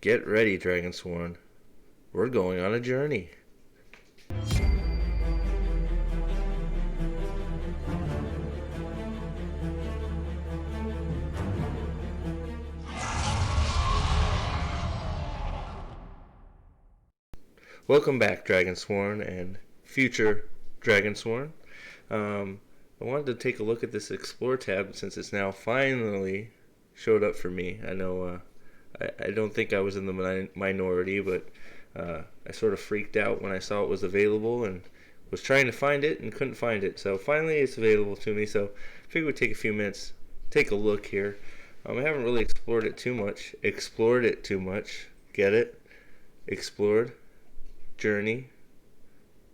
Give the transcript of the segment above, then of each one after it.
Get ready, Dragonsworn. We're going on a journey. Welcome back, Dragonsworn and future Dragonsworn. I wanted to take a look at this Explore tab since it's now finally showed up for me. I know I don't think I was in the minority, but I sort of freaked out when I saw it was available and was trying to find it and couldn't find it. So finally it's available to me, so I figured we'd take a few minutes, take a look here. I haven't really explored it too much. Get it? Explored. Journey.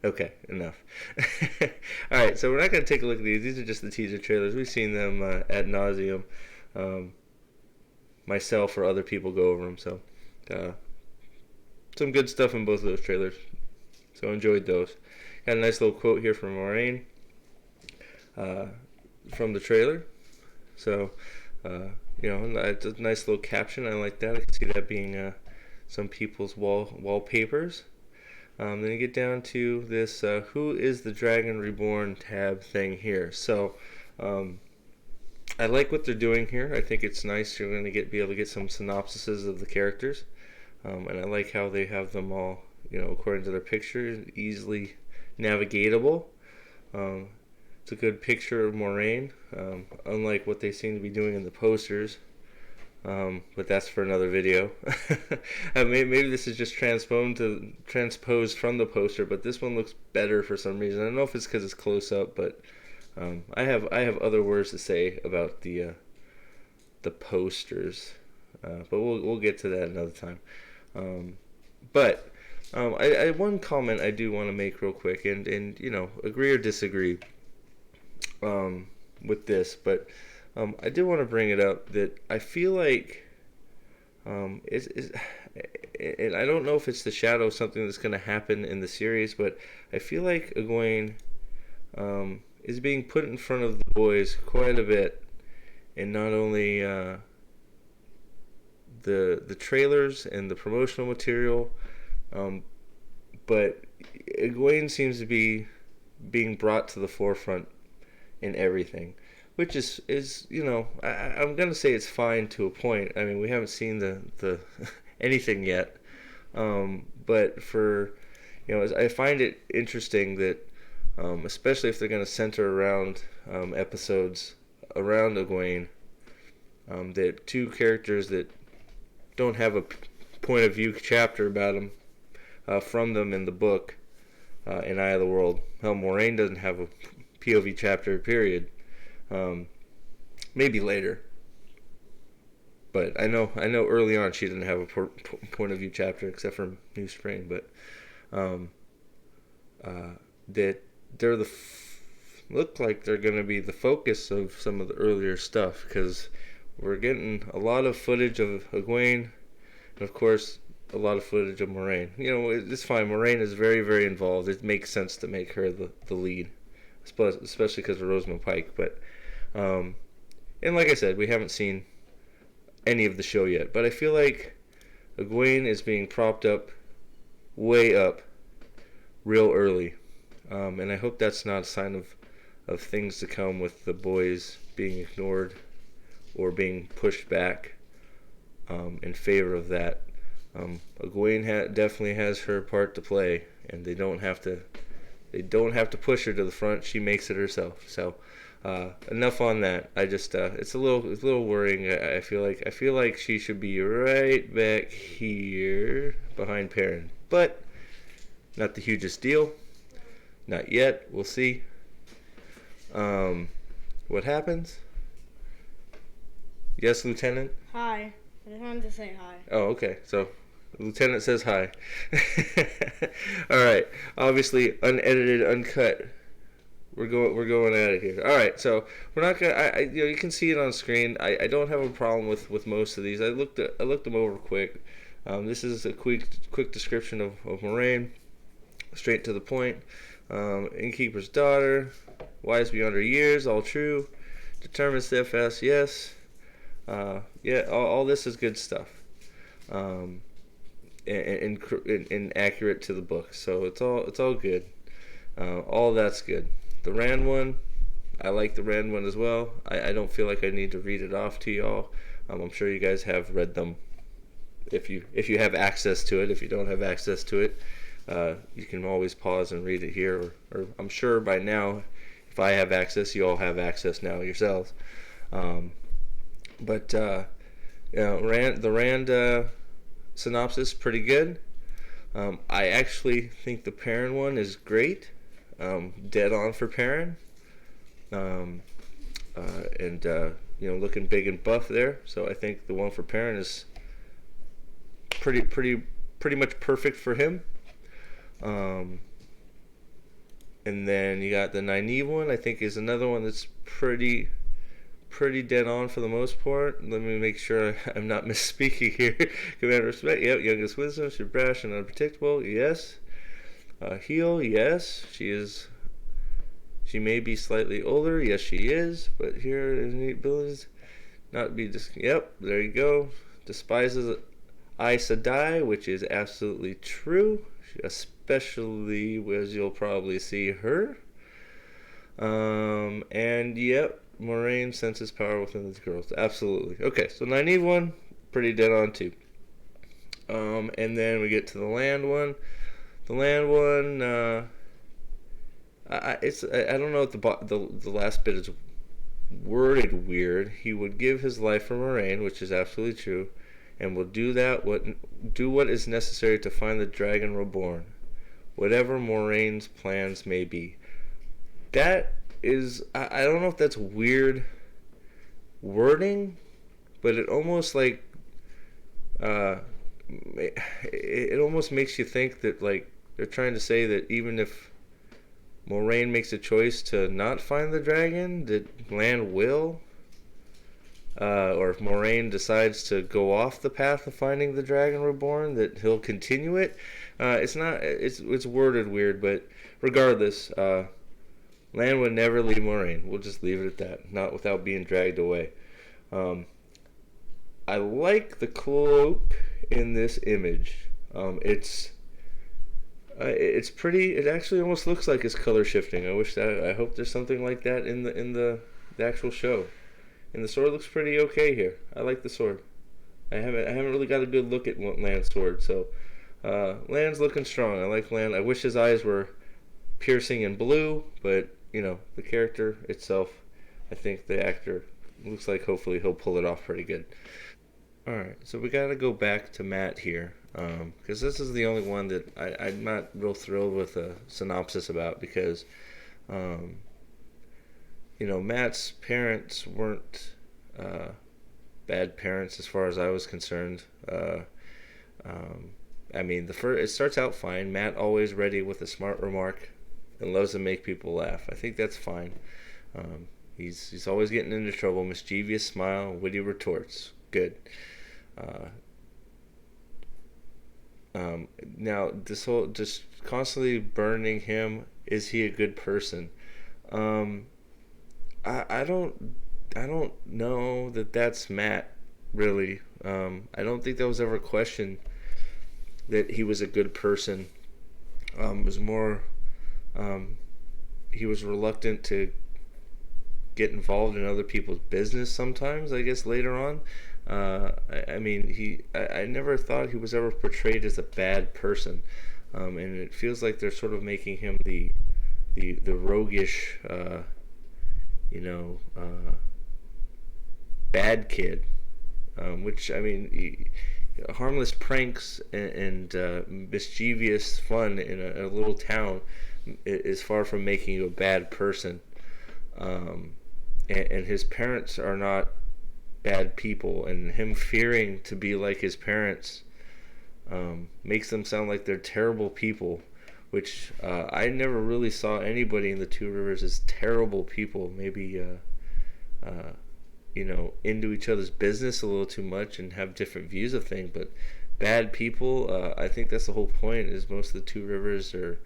Okay, enough. Alright, so we're not going to take a look at these. These are just the teaser trailers. We've seen them ad nauseum. Myself or other people go over them. So, some good stuff in both of those trailers. So, enjoyed those. Got a nice little quote here from Moraine from the trailer. So, it's a nice little caption. I like that. I can see that being some people's wallpapers. Then you get down to this Who is the Dragon Reborn tab thing here. So I like what they're doing here. I think it's nice. You're going to be able to get some synopsises of the characters. And I like how they have them all, according to their pictures, easily navigatable. It's a good picture of Moraine, unlike what they seem to be doing in the posters. But that's for another video. Maybe this is just transposed from the poster, but this one looks better for some reason. I don't know if it's because it's close up, but I have other words to say about the posters, but we'll get to that another time. I one comment I do want to make real quick, and agree or disagree with this, but. I did want to bring it up that I feel like and I don't know if it's the shadow of something that's going to happen in the series, but I feel like Egwene is being put in front of the boys quite a bit, in not only the trailers and the promotional material, but Egwene seems to be being brought to the forefront in everything. Which is I'm gonna say it's fine to a point. I mean, we haven't seen the anything yet, but for I find it interesting that especially if they're gonna center around episodes around Egwene, that two characters that don't have a point of view chapter about them from them in the book in Eye of the World. Hell, Moraine doesn't have a POV chapter. Period. Maybe later, but I know early on she didn't have a point of view chapter except for New Spring, but that they're look like they're going to be the focus of some of the earlier stuff, because we're getting a lot of footage of Egwene and of course a lot of footage of Moraine. It's fine. Moraine is very, very involved. It makes sense to make her the lead, especially because of Rosamund Pike, but and like I said, we haven't seen any of the show yet, but I feel like Egwene is being propped up way up real early, and I hope that's not a sign of things to come with the boys being ignored or being pushed back in favor of that. Egwene definitely has her part to play, and they don't have to push her to the front. She makes it herself. So enough on that. I just it's a little worrying. I feel like she should be right back here behind Perrin, but not the hugest deal. Not yet. We'll see. What happens? Yes, Lieutenant? Hi. I just wanted to say hi. Oh, okay. So, Lieutenant says hi. Alright. Obviously, unedited, uncut. We're going at it here. Alright, so we're not gonna you can see it on screen. I don't have a problem with most of these. I looked them over quick. This is a quick description of Moraine. Straight to the point. Innkeeper's daughter, wise beyond her years, all true. Determined, steadfast, yes. All this is good stuff. and accurate to the book. So it's all good. All that's good. The Rand one, I like the Rand one as well. I don't feel like I need to read it off to y'all. I'm sure you guys have read them. If you have access to it. If you don't have access to it, you can always pause and read it here. Or I'm sure by now, if I have access, you all have access now yourselves. But the Rand synopsis pretty good. I actually think the Perrin one is great. Dead on for Perrin. And looking big and buff there. So I think the one for Perrin is pretty much perfect for him. And then you got the Nynaeve one. I think is another one that's pretty dead on for the most part. Let me make sure I'm not misspeaking here. Command respect. Yep. Youngest wisdom. She's brash and unpredictable. Yes. Heal. Yes. She may be slightly older. Yes, she is. But here is neat abilities. Not be Yep. There you go. Despises Aes Sedai, which is absolutely true. Especially as you'll probably see her. And yep. Moraine senses power within the girls. Absolutely. Okay, so Nynaeve one, pretty dead on too. And then we get to the Land one. The Land one, I don't know if the last bit is worded weird. He would give his life for Moraine, which is absolutely true, and will do what is necessary to find the dragon reborn, whatever Moraine's plans may be. That is, I don't know if that's weird wording, but it almost like it almost makes you think that like they're trying to say that even if Moraine makes a choice to not find the dragon, that Lan will. Or if Moraine decides to go off the path of finding the dragon reborn, that he'll continue it. It's not. It's worded weird, but regardless, Lan would never leave Moraine. We'll just leave it at that. Not without being dragged away. I like the cloak in this image. It's pretty. It actually almost looks like it's color shifting. I hope there's something like that in the actual show. And the sword looks pretty okay here. I like the sword. I haven't really got a good look at Lan's sword. So Lan's looking strong. I like Lan. I wish his eyes were piercing and blue, but the character itself, I think the actor looks like hopefully he'll pull it off pretty good. All right, so we got to go back to Matt here, because this is the only one that I'm not real thrilled with a synopsis about, because Matt's parents weren't bad parents as far as I was concerned. It starts out fine. Matt always ready with a smart remark and loves to make people laugh. I think that's fine. He's always getting into trouble. Mischievous smile, witty retorts. Good. Now this whole just constantly burning him. Is he a good person? I don't know that that's Matt really. I don't think that was ever a question that he was a good person. It was more he was reluctant to get involved in other people's business sometimes, I guess later on. I never thought he was ever portrayed as a bad person. And it feels like they're sort of making him the roguish bad kid, which harmless pranks and mischievous fun in a little town is far from making you a bad person. And his parents are not bad people, and him fearing to be like his parents makes them sound like they're terrible people, which I never really saw anybody in the Two Rivers as terrible people. Maybe into each other's business a little too much and have different views of things, but bad people, I think that's the whole point, is most of the Two Rivers are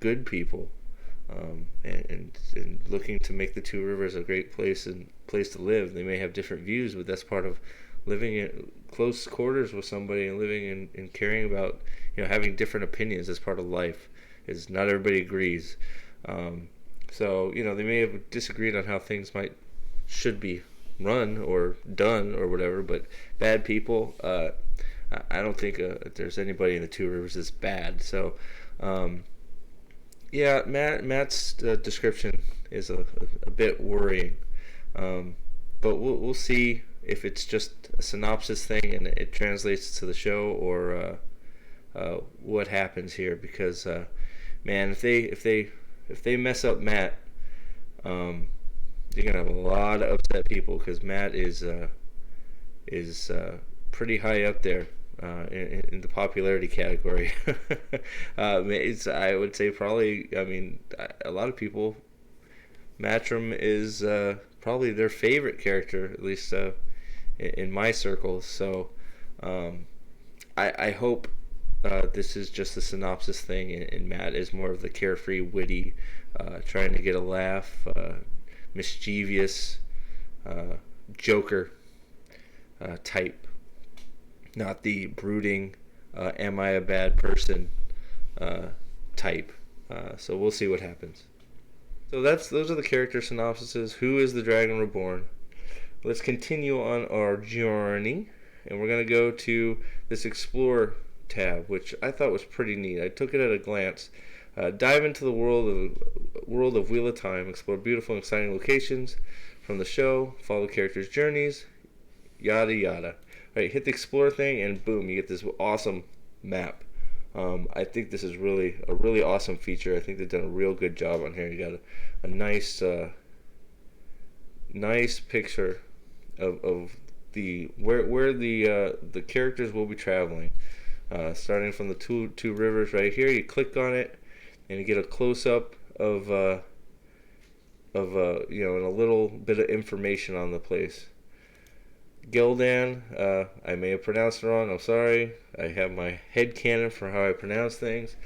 good people, and looking to make the Two Rivers a great place to live. They may have different views, but that's part of living close quarters with somebody and living and caring about, having different opinions as part of life. Is not everybody agrees. So they may have disagreed on how things should be run or done or whatever, but bad people. I don't think there's anybody in the Two Rivers that's bad. So, yeah, Matt's description is a bit worrying. But we'll see if it's just a synopsis thing and it translates to the show, or what happens here. Because man, if they mess up Matt, you're gonna have a lot of upset people, because Matt is pretty high up there in the popularity category. I would say probably. I mean, a lot of people. Matrim is probably their favorite character, at least in my circles. So I hope this is just a synopsis thing, and Matt is more of the carefree, witty, trying to get a laugh, mischievous Joker type, not the brooding, am I a bad person type. So we'll see what happens. So those are the character synopsises. Who is the Dragon Reborn? Let's continue on our journey, and we're going to go to this Explore tab, which I thought was pretty neat. I took it at a glance. Dive into the world of Wheel of Time. Explore beautiful and exciting locations from the show. Follow characters' journeys. Yada yada. All right, hit the Explore thing, and boom, you get this awesome map. I think this is a really awesome feature. I think they've done a real good job on here. You got a nice nice picture of the where the characters will be traveling. Starting from the two rivers right here, you click on it, and you get a close up of and a little bit of information on the place. Gildan, I may have pronounced it wrong, I'm sorry. I have my head canon for how I pronounce things.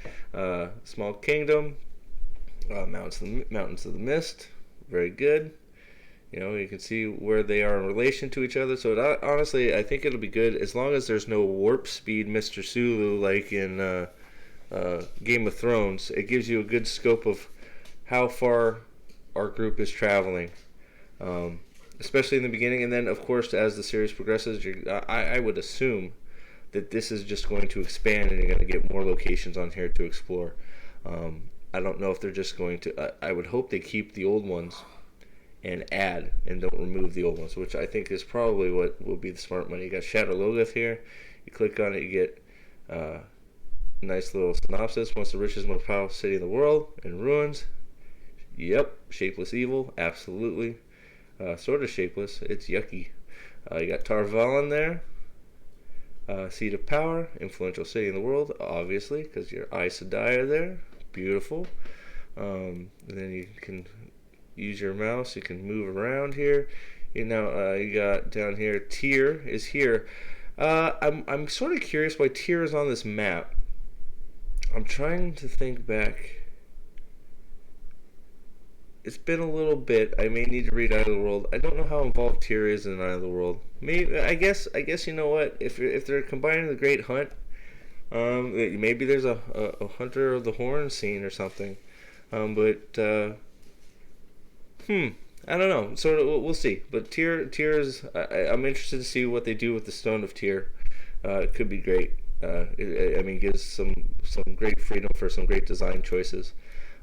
Small Kingdom, Mountains of the Mist, very good. You can see where they are in relation to each other. So honestly, I think it'll be good as long as there's no warp speed Mr. Sulu like in Game of Thrones. It gives you a good scope of how far our group is traveling. Especially in the beginning, and then of course as the series progresses, I would assume that this is just going to expand, and you're going to get more locations on here to explore. I don't know if they're just going to. I would hope they keep the old ones and add, and don't remove the old ones, which I think is probably what will be the smart money. You got Shadow Logoth here. You click on it, you get a nice little synopsis. Once the richest, most powerful city in the world in ruins. Yep, shapeless evil, absolutely. Sort of shapeless. It's yucky. You got Tarvalon there. Seat of Power, influential city in the world, obviously, because your Aes Sedai are there. Beautiful. And then you can use your mouse. You can move around here. You got down here. Tyr is here. I'm sort of curious why Tyr is on this map. I'm trying to think back. It's been a little bit. I may need to read Eye of the World. I don't know how involved Tyr is in Eye of the World. Maybe I guess you know what? If they're combining the Great Hunt, maybe there's a Hunter of the Horn scene or something. I don't know. Sort of, we'll see. But Tyr is. I'm interested to see what they do with the Stone of Tyr. It could be great. It gives some great freedom for some great design choices.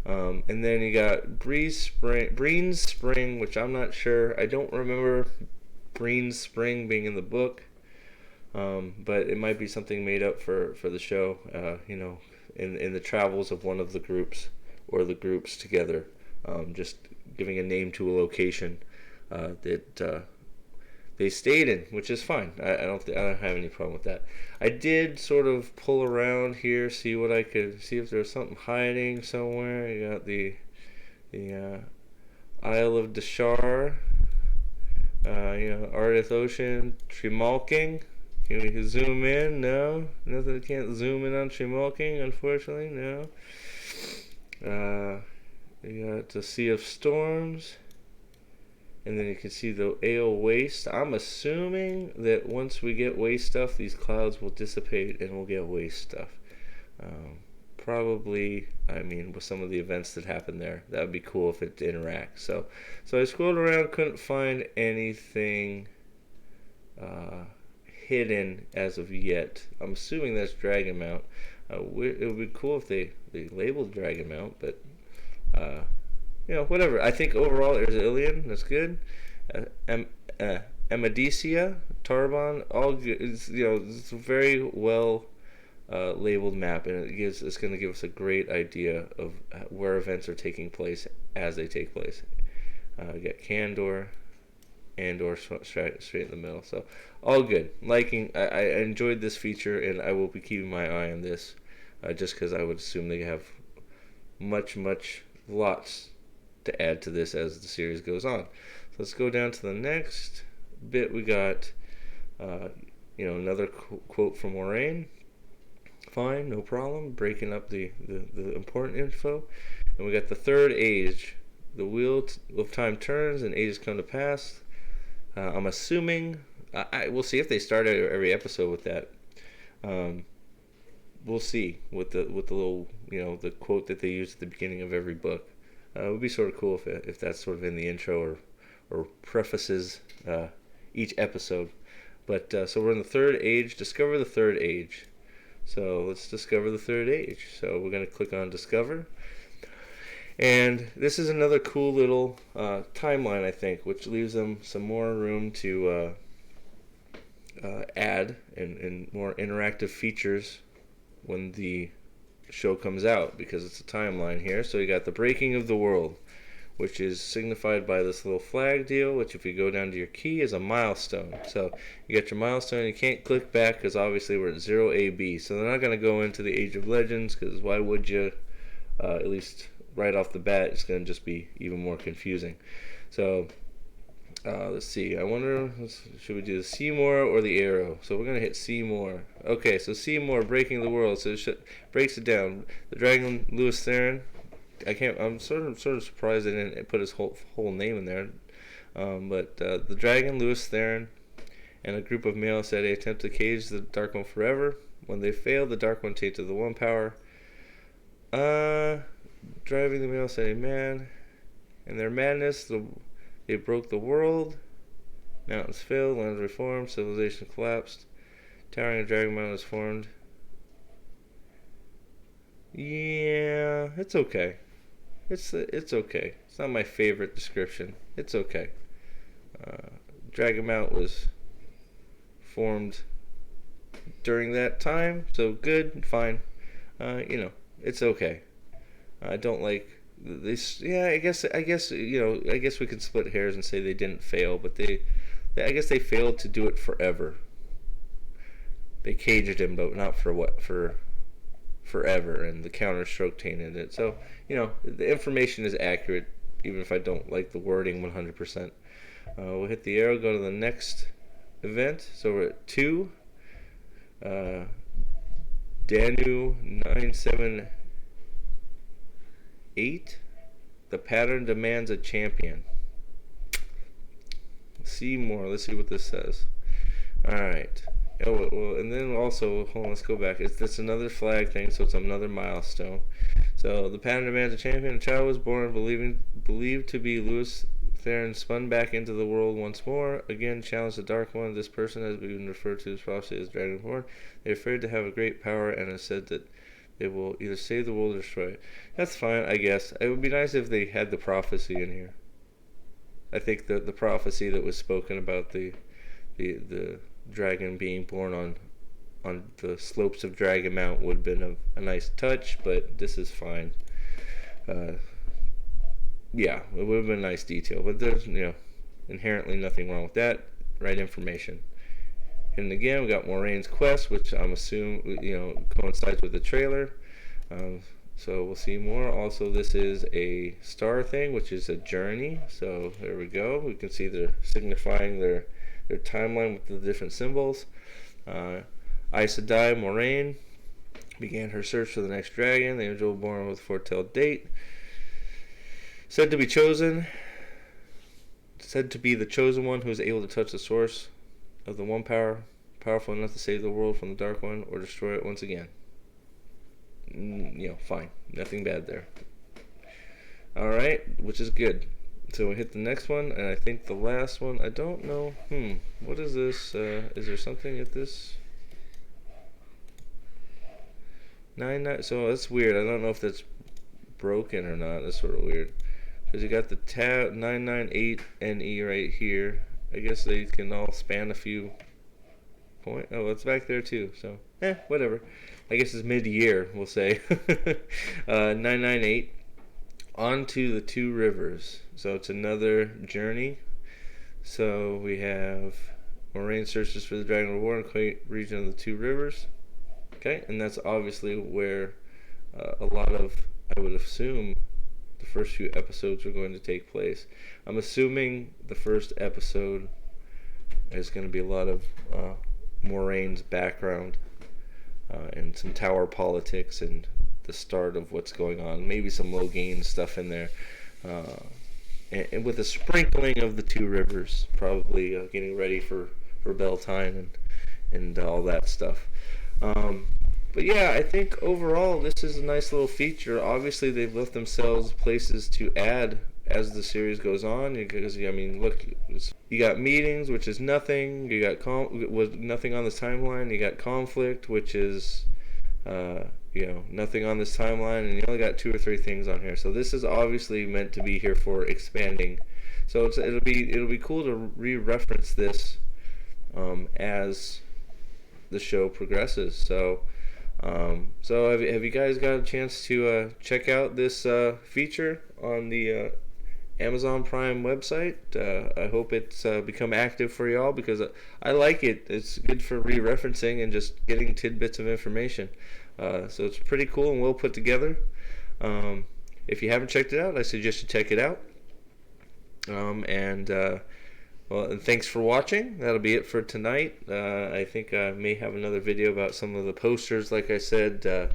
And then you got Breen's Spring, which I'm not sure. I don't remember Breen's Spring being in the book, but it might be something made up for the show. In the travels of one of the groups or the groups together, just giving a name to a location that they stayed in, which is fine. I don't have any problem with that. I did sort of pull around here, see if there's something hiding somewhere. You got the Isle of Dashar, Ardith Ocean, Tremalking. Can we zoom in? No, nothing. Can't zoom in on Tremalking, unfortunately. No. You got the Sea of Storms. And then you can see the AO waste. I'm assuming that once we get waste stuff, these clouds will dissipate and we'll get waste stuff. Probably, I mean, with some of the events that happen there, that would be cool if it interacts. So I scrolled around, couldn't find anything hidden as of yet. I'm assuming that's Dragon Mount. It would be cool if they labeled Dragon Mount, but whatever. I think overall there's Ilion. That's good. Amadicia, Tarbon, all good. It's a very well labeled map, and it's going to give us a great idea of where events are taking place as they take place. We got Kandor, Andor straight in the middle. So all good. I enjoyed this feature, and I will be keeping my eye on this, just because I would assume they have lots to add to this as the series goes on. So let's go down to the next bit. We got another quote from Moraine. Fine, no problem. Breaking up the important info. And we got the third age. The wheel of time turns and ages come to pass. I'm assuming we'll see if they start every episode with that. We'll see with the little the quote that they use at the beginning of every book. It would be sort of cool if that's sort of in the intro or prefaces each episode. But so we're in the third age. Discover the third age. So let's discover the third age. So we're going to click on Discover. And this is another cool little timeline, I think, which leaves them some more room to add and more interactive features when the show comes out, because it's a timeline here. So you got the breaking of the world, which is signified by this little flag deal, which if you go down to your key is a milestone. So you got your milestone, you can't click back because obviously we're at 0 AB. So they're not going to go into the Age of Legends, because why would you? At least right off the bat, it's going to just be even more confusing. So let's see. I wonder, should we do the Seymour or the arrow? So we're going to hit Seymour. Okay, so Seymour, breaking the world. So it breaks it down. The dragon, Lewis Theron. I'm sort of surprised they didn't put his whole name in there. But the dragon, Lewis Theron, and a group of males said they attempt to cage the Dark One forever. When they failed, the Dark One tainted the One power. Driving the male said, man, in their madness, they broke the world. Mountains filled, lands reformed, civilization collapsed. Towering and Dragon Mountain is formed. Yeah, it's okay. It's okay. It's not my favorite description. It's okay. Dragon Mount was formed during that time, so good, fine. It's okay. I don't like this. Yeah, I guess we can split hairs and say they didn't fail, but I guess they failed to do it forever. They caged him, but not for forever, and the counter-stroke tainted it. So, the information is accurate, even if I don't like the wording 100%. We'll hit the arrow, go to the next event. So we're at 2. Danu 978. The pattern demands a champion. See more. Let's see what this says. Alright. Oh, well, and then also, hold on, let's go back. It's another flag thing, so it's another milestone. So the pattern demands a champion. A child was born believed to be Lewis Theron, spun back into the world once more. Again, challenged the Dark One. This person has been referred to as prophecy as Dragonborn. They are afraid to have a great power, and has said that they will either save the world or destroy it. That's fine, I guess. It would be nice if they had the prophecy in here. I think the prophecy that was spoken about the dragon being born on the slopes of Dragon Mount would have been a nice touch, but this is fine. Yeah, it would have been a nice detail, but there's inherently nothing wrong with that. Right information. And again, we got Moraine's quest, which I'm assuming coincides with the trailer. So we'll see more. Also, this is a star thing, which is a journey. So there we go. We can see they're signifying their timeline with the different symbols. Aes Sedai Moraine began her search for the next dragon, the angel born with foretold date. Said to be chosen said to be the chosen one who is able to touch the source of the one power, powerful enough to save the world from the Dark One or destroy it once again. Fine. Nothing bad there. Alright, which is good. So we'll hit the next one, and I think the last one, I don't know. What is this? Is there something at this? 9. So that's weird. I don't know if that's broken or not. That's sort of weird. Because you got the tab 998NE right here. I guess they can all span a few points. Oh, it's back there too. So, whatever. I guess it's mid-year, we'll say. 998. Onto the Two Rivers. So it's another journey. So we have Moraine searches for the Dragon Reward in the region of the Two Rivers. Okay, and that's obviously where a lot of, I would assume, the first few episodes are going to take place. I'm assuming the first episode is going to be a lot of Moraine's background and some tower politics and the start of what's going on. Maybe some Logain stuff in there. And with a sprinkling of the Two Rivers, probably getting ready for Beltane and all that stuff. But yeah, I think overall this is a nice little feature. Obviously, they've left themselves places to add as the series goes on. Because I mean, look, you got meetings, which is nothing. You got was nothing on this timeline. You got conflict, which is nothing on this timeline, and you only got 2 or 3 things on here. So this is obviously meant to be here for expanding. So it'll be cool to re-reference this as the show progresses. So have you guys got a chance to check out this feature on the Amazon Prime website? I hope it's become active for y'all, because I like it. It's good for re-referencing and just getting tidbits of information. So it's pretty cool and well put together. If you haven't checked it out, I suggest you check it out. And thanks for watching. That'll be it for tonight. I think I may have another video about some of the posters. Like I said,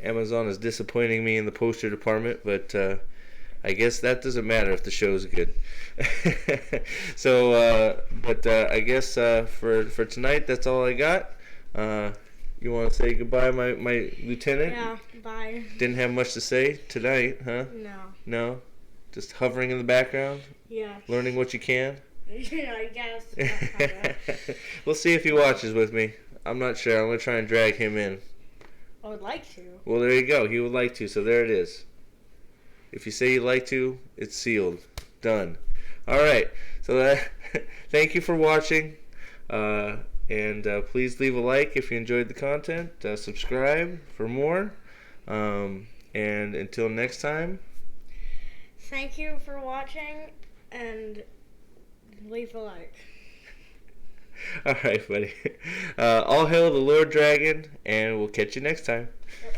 Amazon is disappointing me in the poster department, but I guess that doesn't matter if the show's good. I guess for tonight, that's all I got. You want to say goodbye, my lieutenant? Yeah, bye. Didn't have much to say tonight, huh? No. No? Just hovering in the background? Yeah. Learning what you can? Yeah, I guess. We'll see if he watches with me. I'm not sure. I'm going to try and drag him in. I would like to. Well, there you go. He would like to, so there it is. If you say you'd like to, it's sealed. Done. All right. So thank you for watching. And please leave a like if you enjoyed the content. Subscribe for more. And until next time. Thank you for watching, and leave a like. All right, buddy. All hail the Lord Dragon, and we'll catch you next time. Yep.